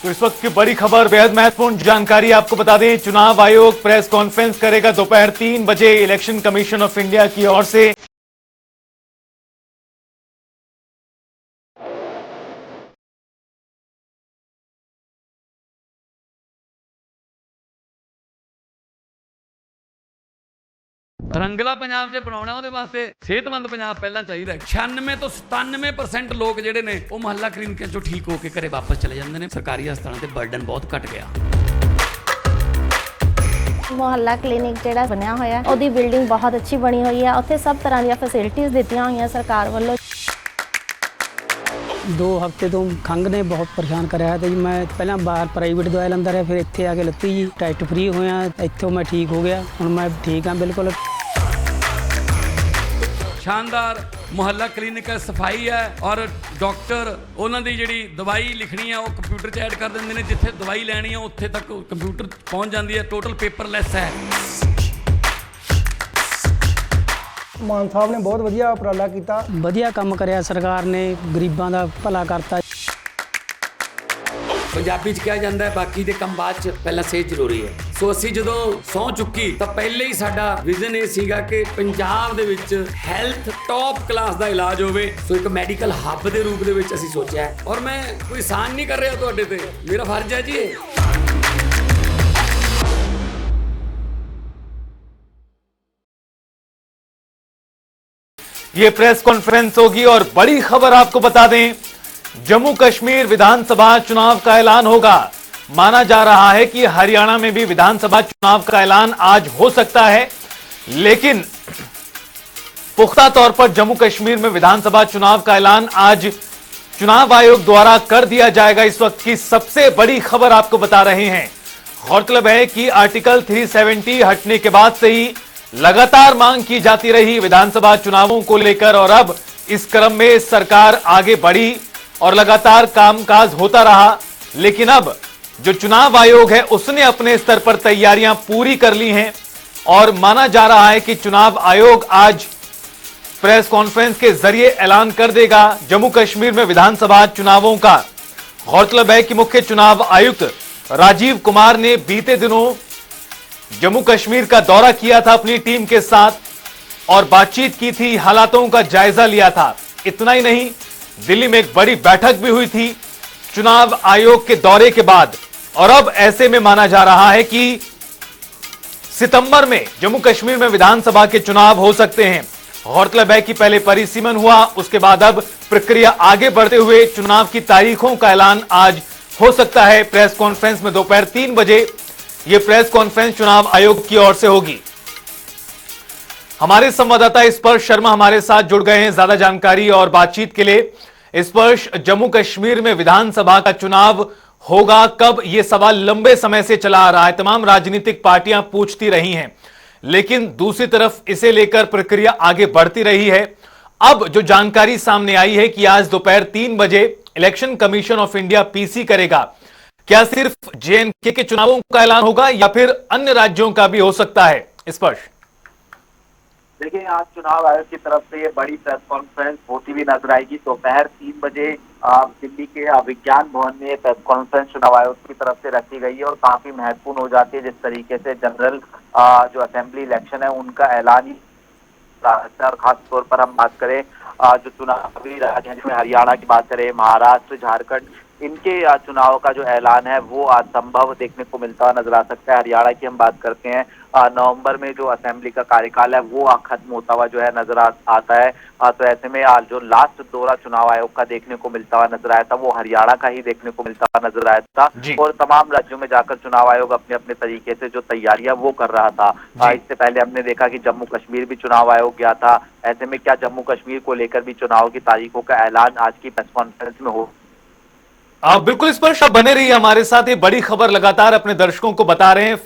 तो इस वक्त की बड़ी खबर, बेहद महत्वपूर्ण जानकारी आपको बता दें। चुनाव आयोग प्रेस कॉन्फ्रेंस करेगा दोपहर 3 बजे इलेक्शन कमीशन ऑफ इंडिया की ओर से। रंगला पंजाब च बनाना ਉਹਦੇ ਵਾਸਤੇ ਸਿਹਤਮੰਦ ਪੰਜਾਬ ਪਹਿਲਾਂ ਚਾਹੀਦਾ। 96 ਤੋਂ 97% ਲੋਕ ਜਿਹੜੇ ਨੇ ਉਹ ਮੁਹੱਲਾ ਕਲੀਨਿਕਾਂ ਚੋਂ ਠੀਕ ਹੋ ਕੇ ਘਰੇ ਵਾਪਸ ਚਲੇ ਜਾਂਦੇ ਨੇ। ਸਰਕਾਰੀ ਹਸਪਤਾਲਾਂ ਤੇ ਬਰਡਨ ਬਹੁਤ ਘਟ ਗਿਆ। ਮੁਹੱਲਾ ਕਲੀਨਿਕ ਜਿਹੜਾ ਬਣਿਆ ਹੋਇਆ ਉਹਦੀ ਬਿਲਡਿੰਗ ਬਹੁਤ ਅੱਛੀ ਬਣੀ ਹੋਈ ਹੈ। ਉੱਥੇ ਸਭ ਤਰ੍ਹਾਂ ਦੀਆਂ ਫੈਸਿਲਿਟੀਆਂ ਦਿੱਤੀਆਂ ਹੋਈਆਂ ਸਰਕਾਰ ਵੱਲੋਂ। 2 ਹਫ਼ਤੇ ਤੋਂ ਖੰਘ ਨੇ ਬਹੁਤ ਪਰੇਸ਼ਾਨ ਕਰਿਆ ਹੈ ਤੇ ਜੀ ਮੈਂ ਪਹਿਲਾਂ ਬਾਹਰ ਪ੍ਰਾਈਵੇਟ ਦਵਾਈ ਲੈਂਦਾ ਰਿਹਾ, ਫਿਰ ਇੱਥੇ ਆ ਕੇ ਲੱਤੀ ਜੀ ਟੈਸਟ ਫ੍ਰੀ ਹੋਇਆ, ਇੱਥੋਂ ਮੈਂ ਠੀਕ ਹੋ ਗਿਆ। ਹੁਣ ਮੈਂ ਠੀਕ ਹਾਂ ਬਿਲਕੁਲ। ਸ਼ਾਨਦਾਰ ਮੁਹੱਲਾ ਕਲੀਨਿਕ ਹੈ, ਸਫਾਈ ਹੈ ਔਰ ਡਾਕਟਰ ਉਹਨਾਂ ਦੀ ਜਿਹੜੀ ਦਵਾਈ ਲਿਖਣੀ ਹੈ ਉਹ ਕੰਪਿਊਟਰ 'ਚ ਐਡ ਕਰ ਦਿੰਦੇ ਨੇ। ਜਿੱਥੇ ਦਵਾਈ ਲੈਣੀ ਹੈ ਉੱਥੇ ਤੱਕ ਕੰਪਿਊਟਰ ਪਹੁੰਚ ਜਾਂਦੀ ਹੈ। ਟੋਟਲ ਪੇਪਰਲੈਸ ਹੈ। ਮਾਨ ਸਾਹਿਬ ਨੇ ਬਹੁਤ ਵਧੀਆ ਉਪਰਾਲਾ ਕੀਤਾ, ਵਧੀਆ ਕੰਮ ਕਰਿਆ ਸਰਕਾਰ ਨੇ, ਗਰੀਬਾਂ ਦਾ ਭਲਾ ਕਰਤਾ। ਪੰਜਾਬੀ ਚ ਕਿਹਾ ਜਾਂਦਾ ਹੈ ਬਾਕੀ ਦੇ ਕੰਮ ਬਾਅਦ ਚ, ਪਹਿਲਾਂ ਸਿਹਤ ਜ਼ਰੂਰੀ ਹੈ। ਸੋ ਅਸੀਂ ਜਦੋਂ ਸਹੁੰ ਚੁੱਕੀ ਤਾਂ ਪਹਿਲੇ ਹੀ ਸਾਡਾ ਵਿਜ਼ਨ ਇਹ ਸੀਗਾ ਕਿ ਪੰਜਾਬ ਦੇ ਵਿੱਚ ਹੈਲਥ ਟੌਪ ਕਲਾਸ ਦਾ ਇਲਾਜ ਹੋਵੇ। ਸੋ ਇੱਕ ਮੈਡੀਕਲ ਹੱਬ ਦੇ ਰੂਪ ਦੇ ਵਿੱਚ ਅਸੀਂ ਸੋਚਿਆ ਔਰ ਮੈਂ ਕੋਈ ਆਸਾਨ ਨਹੀਂ ਕਰ ਰਿਹਾ ਤੁਹਾਡੇ ਤੇ, ਮੇਰਾ ਫਰਜ਼ ਹੈ ਜੀ ਇਹ। ये प्रेस कॉन्फ्रेंस होगी और बड़ी खबर आपको बता दें, जम्मू कश्मीर विधानसभा चुनाव का ऐलान होगा। माना जा रहा है कि हरियाणा में भी विधानसभा चुनाव का ऐलान आज हो सकता है, लेकिन पुख्ता तौर पर जम्मू कश्मीर में विधानसभा चुनाव का ऐलान आज चुनाव आयोग द्वारा कर दिया जाएगा। इस वक्त की सबसे बड़ी खबर आपको बता रहे हैं। गौरतलब है कि आर्टिकल 370 हटने के बाद से ही लगातार मांग की जाती रही विधानसभा चुनावों को लेकर, और अब इस क्रम में सरकार आगे बढ़ी और लगातार कामकाज होता रहा। लेकिन अब जो चुनाव आयोग है उसने अपने स्तर पर तैयारियां पूरी कर ली हैं और माना जा रहा है कि चुनाव आयोग आज प्रेस कॉन्फ्रेंस के जरिए ऐलान कर देगा जम्मू कश्मीर में विधानसभा चुनावों का। गौरतलब है कि मुख्य चुनाव आयुक्त राजीव कुमार ने बीते दिनों जम्मू कश्मीर का दौरा किया था अपनी टीम के साथ और बातचीत की थी, हालातों का जायजा लिया था। इतना ही नहीं, दिल्ली में एक बड़ी बैठक भी हुई थी चुनाव आयोग के दौरे के बाद। और अब ऐसे में माना जा रहा है कि सितंबर में जम्मू कश्मीर में विधानसभा के चुनाव हो सकते हैं। गौरतलब है कि पहले परिसीमन हुआ, उसके बाद अब प्रक्रिया आगे बढ़ते हुए चुनाव की तारीखों का ऐलान आज हो सकता है। प्रेस कॉन्फ्रेंस में दोपहर 3 बजे यह प्रेस कॉन्फ्रेंस चुनाव आयोग की ओर से होगी। हमारे संवाददाता स्पर्श शर्मा हमारे साथ जुड़ गए हैं ज्यादा जानकारी और बातचीत के लिए। स्पर्श, जम्मू कश्मीर में विधानसभा का चुनाव होगा कब, यह सवाल लंबे समय से चला आ रहा है, तमाम राजनीतिक पार्टियां पूछती रही हैं, लेकिन दूसरी तरफ इसे लेकर प्रक्रिया आगे बढ़ती रही है। अब जो जानकारी सामने आई है कि आज दोपहर 3 बजे election commission of India PC करेगा। क्या सिर्फ जेएनके के चुनावों का ऐलान होगा या फिर अन्य राज्यों का भी हो सकता है? स्पर्श, देखिए, आज चुनाव आयोग की तरफ से ये बड़ी प्रेस कॉन्फ्रेंस होती हुई नजर आएगी। दोपहर 3 बजे दिल्ली के विज्ञान भवन में प्रेस कॉन्फ्रेंस चुनाव आयोग की तरफ से रखी गई है और काफी महत्वपूर्ण हो जाती है। जिस तरीके से जनरल जो असेंबली इलेक्शन है उनका ऐलान ही, और खास तौर पर हम बात करें जो चुनावी राज्य हैं, जिसमें हरियाणा की बात करें, महाराष्ट्र, झारखंड, इनके चुनाव का जो ऐलान है वो आज संभव देखने को मिलता हुआ नजर आ सकता है। हरियाणा की हम बात करते हैं, नवंबर में जो असेंबली का कार्यकाल है वो खत्म होता हुआ जो है नजर आता है। तो ऐसे में जो लास्ट दौरा चुनाव आयोग का देखने को मिलता हुआ नजर आया था वो हरियाणा का ही देखने को मिलता हुआ नजर आया था। और तमाम राज्यों में जाकर चुनाव आयोग अपने अपने तरीके से जो तैयारियां वो कर रहा था। इससे पहले हमने देखा कि जम्मू कश्मीर भी चुनाव आयोग गया था। ऐसे में क्या जम्मू कश्मीर को लेकर भी चुनाव की तारीखों का ऐलान आज की प्रेस कॉन्फ्रेंस में हो? आप बिल्कुल स्पर्श बने रहिए हमारे साथ। ये बड़ी खबर लगातार अपने दर्शकों को बता रहे हैं।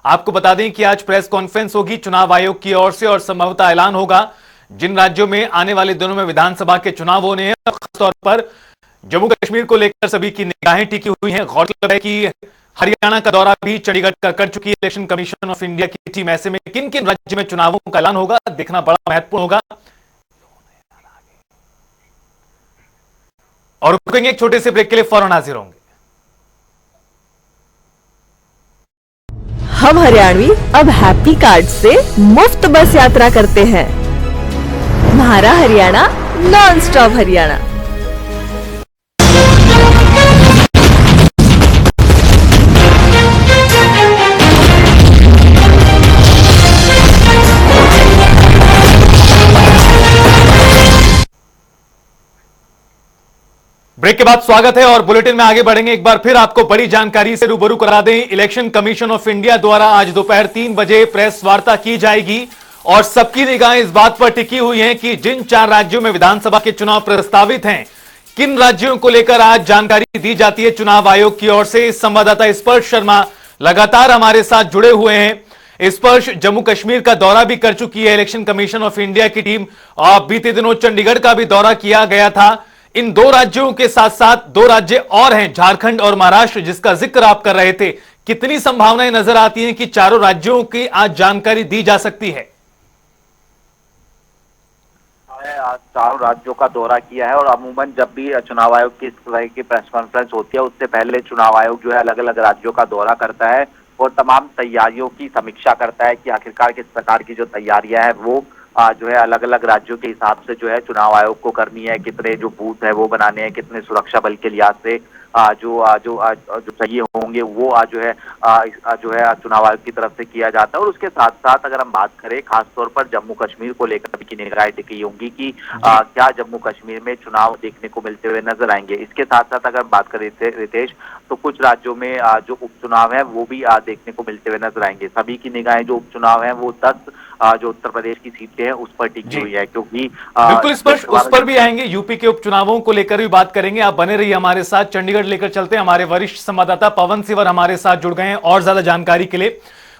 आपको बता दें कि आज प्रेस कॉन्फ्रेंस होगी चुनाव आयोग की ओर से और संभवतः ऐलान होगा जिन राज्यों में आने वाले दिनों में विधानसभा के चुनाव होने हैं। खासतौर पर जम्मू कश्मीर को लेकर सभी की निगाहें टिकी हुई हैं। गौरतलब है कि हरियाणा का दौरा भी चंडीगढ़ का कर चुकी है इलेक्शन कमीशन ऑफ इंडिया की टीम। ऐसे में किन किन राज्यों में चुनावों का ऐलान होगा देखना बड़ा महत्वपूर्ण होगा। और रुकेंगे एक छोटे से ब्रेक के लिए, फौरन हाजिर होंगे। हम हरियाणवी अब हैप्पी कार्ड से मुफ्त बस यात्रा करते हैं। हमारा Haryana, non stop Haryana. Break के बाद स्वागत है और बुलेटिन में आगे बढ़ेंगे। एक बार फिर आपको बड़ी जानकारी से रूबरू करा दें। इलेक्शन कमीशन ऑफ इंडिया द्वारा आज दोपहर 3 बजे प्रेस वार्ता की जाएगी और सबकी निगाहें इस बात पर टिकी हुई हैं कि जिन 4 राज्यों में विधानसभा के चुनाव प्रस्तावित हैं, किन राज्यों को लेकर आज जानकारी दी जाती है चुनाव आयोग की ओर से। संवाददाता स्पर्श शर्मा लगातार हमारे साथ जुड़े हुए हैं। स्पर्श, जम्मू कश्मीर का दौरा भी कर चुकी है इलेक्शन कमीशन ऑफ इंडिया की टीम और बीते दिनों चंडीगढ़ का भी दौरा किया गया था। इन 2 राज्यों के साथ साथ 2 राज्य और हैं, झारखंड और महाराष्ट्र, जिसका जिक्र आप कर रहे थे। कितनी संभावनाएं नजर आती हैं कि चारों राज्यों की आज जानकारी दी जा सकती है? आज 4 राज्यों का दौरा किया है और अमूमन जब भी चुनाव आयोग की इस तरह की प्रेस कॉन्फ्रेंस होती है उससे पहले चुनाव आयोग जो है अलग अलग राज्यों का दौरा करता है और तमाम तैयारियों की समीक्षा करता है कि आखिरकार किस प्रकार की जो तैयारियां हैं वो जो है अलग अलग राज्यों के हिसाब से जो है चुनाव आयोग को करनी है, कितने जो बूथ है वो बनाने हैं, कितने सुरक्षा बल के लिहाज से जो चाहिए होंगे वो जो है चुनाव आयोग की तरफ से किया जाता है। और उसके साथ साथ अगर हम बात करें खासतौर पर जम्मू कश्मीर को लेकर की निगाहें टिकी होंगी कि क्या जम्मू कश्मीर में चुनाव देखने को मिलते हुए नजर आएंगे। इसके साथ साथ अगर बात करें रितेश, तो कुछ राज्यों में जो उपचुनाव है वो भी देखने को मिलते हुए नजर आएंगे। सभी की निगाहें जो उपचुनाव है वो 10 जो उत्तर प्रदेश की सीटें हैं उस पर टिकी हुई है, क्योंकि बिल्कुल स्पर्श उस पर भी आएंगे। यूपी के उपचुनावों को लेकर भी बात करेंगे। आप बने रहिए हमारे साथ। चंडीगढ़ लेकर चलते हैं। हमारे वरिष्ठ संवाददाता पवन सिवर हमारे साथ जुड़ गए हैं और ज्यादा जानकारी के लिए।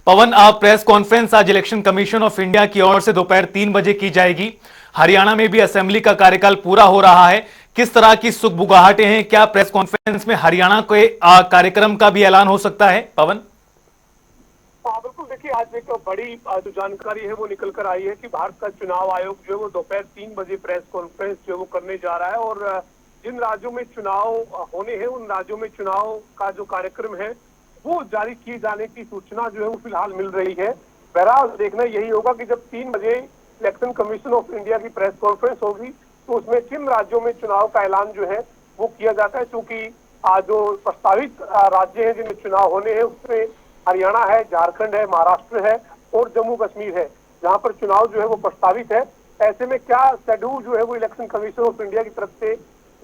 पवन, आप प्रेस कॉन्फ्रेंस आज इलेक्शन कमीशन ऑफ इंडिया की ओर से दोपहर 3 बजे की जाएगी। हरियाणा में भी असेंबली का कार्यकाल पूरा हो रहा है। किस तरह की सुगबुगाहटें हैं? क्या प्रेस कॉन्फ्रेंस में हरियाणा के कार्यक्रम का भी ऐलान हो सकता है? पवन, बिल्कुल, देखिए आज एक बड़ी जो जानकारी है वो निकल कर आई है कि भारत का चुनाव आयोग जो है वो दोपहर 3 बजे प्रेस कॉन्फ्रेंस जो है वो करने जा रहा है और जिन राज्यों में चुनाव होने हैं उन राज्यों में चुनाव का जो कार्यक्रम है वो जारी किए जाने की सूचना जो है वो फिलहाल मिल रही है। बहरहाल देखना यही होगा कि जब 3 बजे इलेक्शन कमीशन ऑफ इंडिया की प्रेस कॉन्फ्रेंस होगी तो उसमें किन राज्यों में चुनाव का ऐलान जो है वो किया जाता है। क्योंकि जो प्रस्तावित राज्य हैं जिनमें चुनाव होने हैं उसमें हरियाणा है, झारखंड है, महाराष्ट्र है और जम्मू कश्मीर है, जहां पर चुनाव जो है वो प्रस्तावित है। ऐसे में क्या शेड्यूल जो है वो इलेक्शन कमीशन ऑफ इंडिया की तरफ से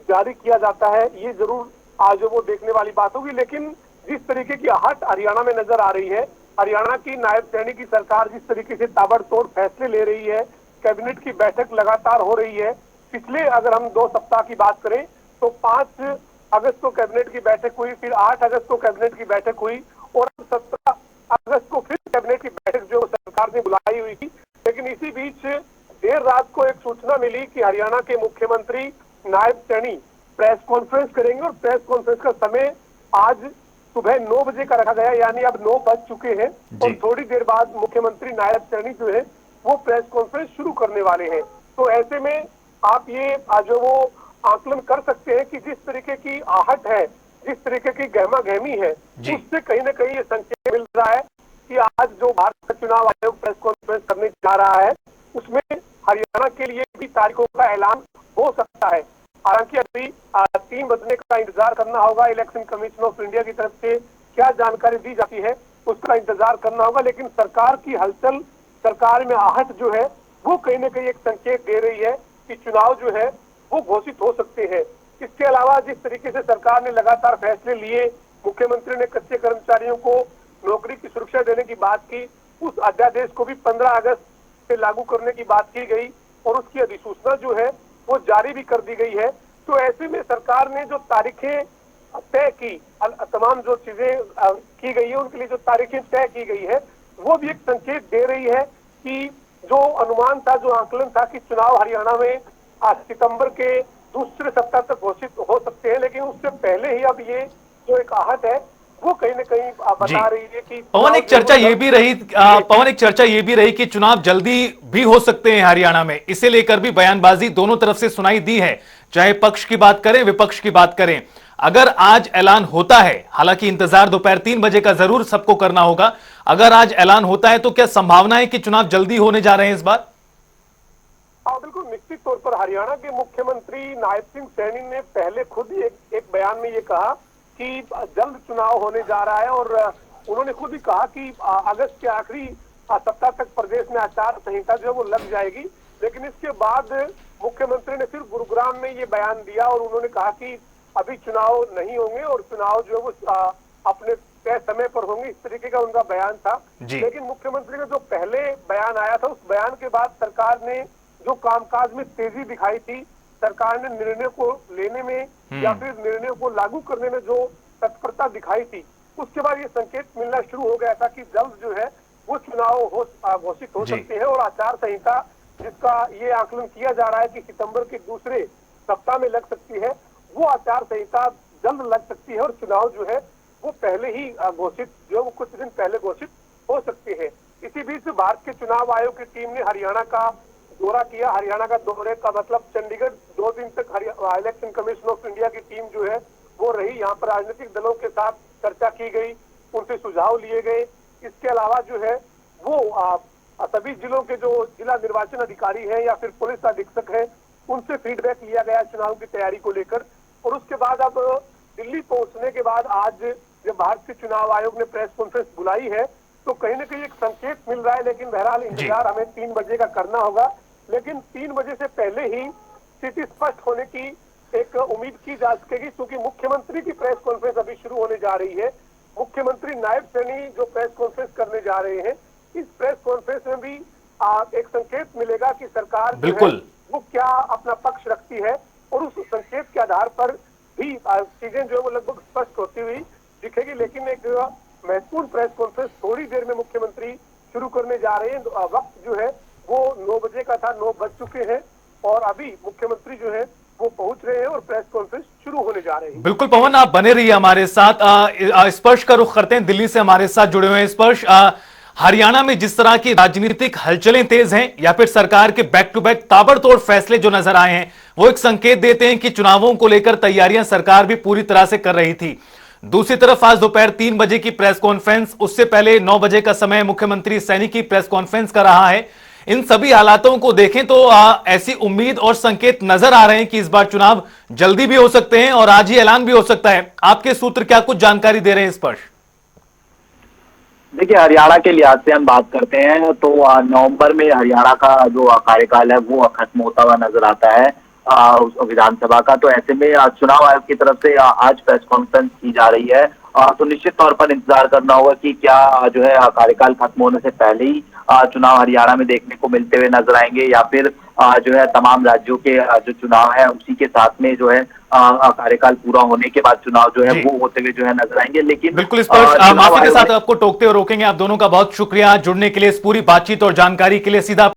जारी किया जाता है ये जरूर आज वो देखने वाली बात होगी। लेकिन जिस तरीके की आहट हरियाणा में नजर आ रही है, हरियाणा की नायब सैनी की सरकार जिस तरीके से ताबड़तोड़ फैसले ले रही है, कैबिनेट की बैठक लगातार हो रही है। पिछले अगर हम 2 सप्ताह की बात करें तो 5 अगस्त को कैबिनेट की बैठक हुई, फिर 8 अगस्त को कैबिनेट की बैठक हुई और 17 अगस्त को फिर कैबिनेट की बैठक जो सरकार ने बुलाई हुई थी। लेकिन इसी बीच देर रात को एक सूचना मिली कि हरियाणा के मुख्यमंत्री नायब सैनी प्रेस कॉन्फ्रेंस करेंगे और प्रेस कॉन्फ्रेंस का समय आज सुबह 9 बजे का रखा गया, यानी अब 9 बज चुके हैं और थोड़ी देर बाद मुख्यमंत्री नायब सैनी जो है वो प्रेस कॉन्फ्रेंस शुरू करने वाले हैं। तो ऐसे में आप ये जो वो आकलन कर सकते हैं कि जिस तरीके की आहट है, जिस तरीके की गहमा गहमी है, उससे कहीं ना कहीं ये संकेत मिल रहा है कि आज जो भारत का चुनाव आयोग प्रेस कॉन्फ्रेंस करने जा रहा है उसमें हरियाणा के लिए भी तारीखों का ऐलान हो सकता है। हालांकि अभी 3 बजने का इंतजार करना होगा। इलेक्शन कमीशन ऑफ इंडिया की तरफ से क्या जानकारी दी जाती है उसका इंतजार करना होगा। लेकिन सरकार की हलचल, सरकार में आहट जो है वो कहीं ना कहीं एक संकेत दे रही है कि चुनाव जो है वो घोषित हो सकते हैं। इसके अलावा जिस तरीके से सरकार ने लगातार फैसले लिए, मुख्यमंत्री ने कच्चे कर्मचारियों को नौकरी की सुरक्षा देने की बात की, उस अध्यादेश को भी 15 अगस्त से लागू करने की बात की गई और उसकी अधिसूचना जो है वो जारी भी कर दी गई है। तो ऐसे में सरकार ने जो तारीखें तय की, तमाम जो चीजें की गई है उनके लिए जो तारीखें तय की गई है वो भी एक संकेत दे रही है कि जो अनुमान था, जो आकलन था कि चुनाव हरियाणा में सितंबर के दूसरे सप्ताह तक घोषित हो सकते हैं, लेकिन उससे पहले ही अब ये जो एक आहट है वो कहीं ना कहीं बता रही है कि पवन, एक चर्चा ये भी रही पवन, एक चर्चा ये भी रही कि चुनाव जल्दी भी हो सकते हैं हरियाणा में, इसे लेकर भी बयानबाजी दोनों तरफ से सुनाई दी है, चाहे पक्ष की बात करें विपक्ष की बात करें। अगर आज ऐलान होता है, हालांकि इंतजार दोपहर 3 बजे का जरूर सबको करना होगा, अगर आज ऐलान होता है तो क्या संभावना है कि चुनाव जल्दी होने जा रहे हैं इस बार? बिल्कुल निश्चित तौर पर हरियाणा के मुख्यमंत्री नायब सिंह सैनी ने पहले खुद ही एक बयान में ये कहा कि जल्द चुनाव होने जा रहा है, और उन्होंने खुद ही कहा कि अगस्त के आखिरी सप्ताह तक प्रदेश में आचार संहिता जो है वो लग जाएगी। लेकिन इसके बाद मुख्यमंत्री ने फिर गुरुग्राम में ये बयान दिया और उन्होंने कहा कि अभी चुनाव नहीं होंगे और चुनाव जो है वो अपने तय समय पर होंगे, इस तरीके का उनका बयान था। लेकिन मुख्यमंत्री का जो पहले बयान आया था, उस बयान के बाद सरकार ने जो कामकाज में तेजी दिखाई थी, सरकार ने निर्णय को लेने में या फिर निर्णय को लागू करने में जो तत्परता दिखाई थी, उसके बाद ये संकेत मिलना शुरू हो गया था कि जल्द जो है वो चुनाव घोषित हो सकते हैं। और आचार संहिता जिसका ये आकलन किया जा रहा है कि सितंबर के दूसरे सप्ताह में लग सकती है, वो आचार संहिता जल्द लग सकती है और चुनाव जो है वो पहले ही घोषित, जो कुछ दिन पहले घोषित हो सकते हैं। इसी बीच भारत के चुनाव आयोग की टीम ने हरियाणा का दौरा किया। हरियाणा का दौरे का मतलब चंडीगढ़ 2 दिन तक इलेक्शन कमीशन ऑफ इंडिया की टीम जो है वो रही। यहाँ पर राजनीतिक दलों के साथ चर्चा की गई, उनसे सुझाव लिए गए। इसके अलावा जो है वो सभी जिलों के जो जिला निर्वाचन अधिकारी हैं या फिर पुलिस अधीक्षक हैं, उनसे फीडबैक लिया गया चुनाव की तैयारी को लेकर। और उसके बाद अब दिल्ली पहुंचने के बाद आज जब भारत के चुनाव आयोग ने प्रेस कॉन्फ्रेंस बुलाई है, तो कहीं ना कहीं एक संकेत मिल रहा है। लेकिन बहरहाल इंतजार हमें 3 बजे का करना होगा। लेकिन 3 बजे से पहले ही स्थिति स्पष्ट होने की एक उम्मीद की जा सकेगी, क्योंकि मुख्यमंत्री की प्रेस कॉन्फ्रेंस अभी शुरू होने जा रही है। मुख्यमंत्री नायब सैनी जो प्रेस कॉन्फ्रेंस करने जा रहे हैं, इस प्रेस कॉन्फ्रेंस में भी एक संकेत मिलेगा कि सरकार बिल्कुल वो क्या अपना पक्ष रखती है, और उस संकेत के आधार पर भी चीजें जो है वो लगभग स्पष्ट होती हुई दिखेगी। लेकिन एक महत्वपूर्ण प्रेस कॉन्फ्रेंस थोड़ी देर में मुख्यमंत्री शुरू करने जा रहे हैं। वक्त जो है वो 9 बजे का था, 9 बज चुके हैं और अभी मुख्यमंत्री जो है वो पहुंच रहे हैं और प्रेस कॉन्फ्रेंस शुरू होने जा रहे हैं। बिल्कुल पवन, आप बने रहिए हमारे साथ। स्पर्श का रुख करते हैं, दिल्ली से हमारे साथ जुड़े हुए हैं स्पर्श। हरियाणा में जिस तरह की राजनीतिक हलचलें तेज हैं या फिर सरकार के बैक टू बैक ताबड़तोड़ फैसले जो नजर आए हैं, वो एक संकेत देते हैं कि चुनावों को लेकर तैयारियां सरकार भी पूरी तरह से कर रही थी। दूसरी तरफ आज दोपहर 3 बजे की प्रेस कॉन्फ्रेंस, उससे पहले 9 बजे का समय मुख्यमंत्री सैनी की प्रेस कॉन्फ्रेंस कर रहा है। इन सभी हालातों को देखें तो ऐसी उम्मीद और संकेत नजर आ रहे हैं कि इस बार चुनाव जल्दी भी हो सकते हैं और आज ही ऐलान भी हो सकता है। आपके सूत्र क्या कुछ जानकारी दे रहे हैं स्पर्श? देखिए, हरियाणा के लिहाज से हम बात करते हैं तो नवंबर में हरियाणा का जो कार्यकाल है वो खत्म होता हुआ नजर आता है विधानसभा का। तो ऐसे में चुनाव आयोग की तरफ से आज प्रेस कॉन्फ्रेंस की जा रही है। तो निश्चित तौर पर इंतजार करना होगा कि क्या जो है कार्यकाल खत्म होने से पहले ही चुनाव हरियाणा में देखने को मिलते हुए नजर आएंगे, या फिर जो है तमाम राज्यों के जो चुनाव है उसी के साथ में जो है कार्यकाल पूरा होने के बाद चुनाव जो है वो होते हुए जो है नजर आएंगे। लेकिन बिल्कुल माफी के साथ आपको टोकते और रोकेंगे। आप दोनों का बहुत शुक्रिया जुड़ने के लिए, इस पूरी बातचीत और जानकारी के लिए। सीधा